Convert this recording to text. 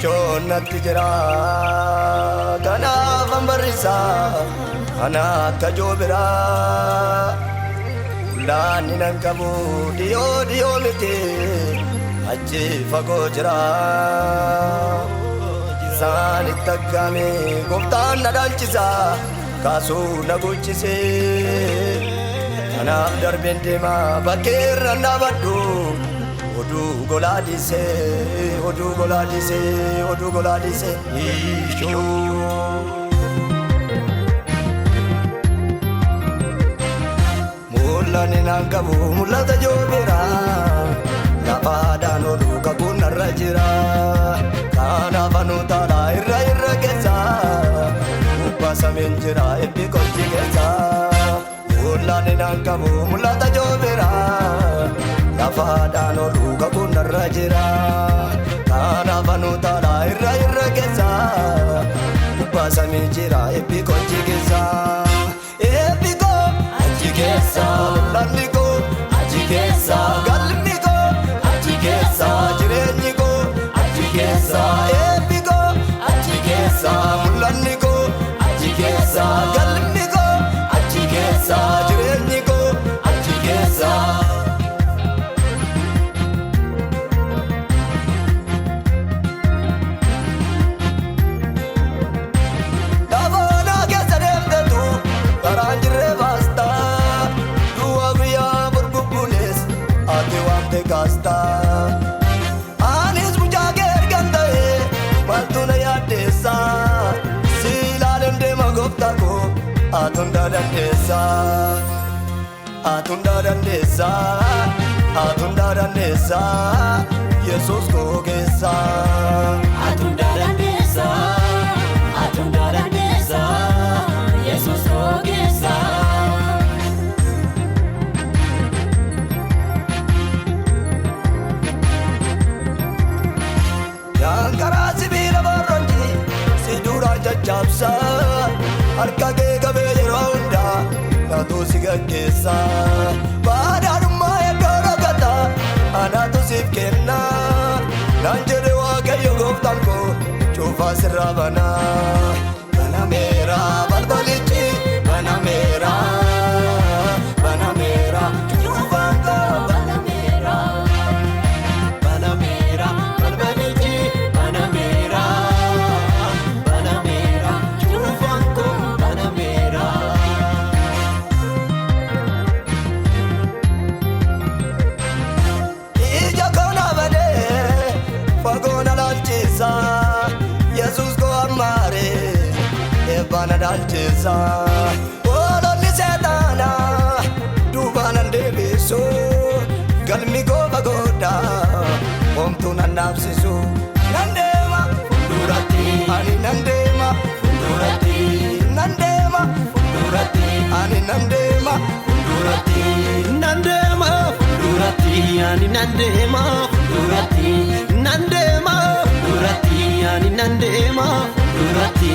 Chonatti jira kanaaf ambarisa ana akka joobira laanni nan qabu dhiyoo miti achi fagoo jira saanitti aggaame gooftaan na dhaalchisa kaasuu na guchise kanaaf darbeen deema bakkeerra dhaabadhu oduu golaadise ishoo mul'anni naan qabu mul'ata joobira lafaadhaan olu kakuun narra jira kanaaf anuutaadha irra keessa ubbasameen jira ebbi kolchi keessa mul'anni naan qabu mul'ata joobira lafaadhaan olu kakuun narra jira kanaaf anuutaadha irra keessa ubbasameen jira ebbi kolchi keessa mul'anni koo achi keessa galmi koo achi keessa jireenyi koo achi keessa eebbi koo achi keessa mul'anni koo achi keessa galmi koo achi keessa jireenyi koo achi keessa. Daboonaa keessa deemtetu karaan jirree baasta du'a guyyaa burgubbuunis ati waamte kaasta anis mucaa kee ergan ta'e maaltu na yaaddeessa si ilaaleen deema gooftaa koo atunda dandeessa Yesuus koo keessa atunda dandeessa Yesuus koo keessa. Karaa sibiila borronji si duraan jajjaabsa harka kee qabee yeroo hundaa naatu si gaggeessa baadhaadhummaa eddoo dhokata anaatu siif kenna naan jedhe waaqayyo gooftaan koo cuufaa sirraa banameera balbalichi banameera cuufaan koo banameera balbalichi banameera cuufaan koo banameera. Ija koo na badee fagoo na laalchisa Yesuus koo ammaare eebbaa na dhaalchisa oololli seexaana duubaa nan deebisu galmi koo fagoodha homtuu nan dhaabsisu nan deema fuulduratti ani nan deema fuulduratti ani nan deema fuulduratti ani nan deema fuulduratti ani nan deema fuulduratti.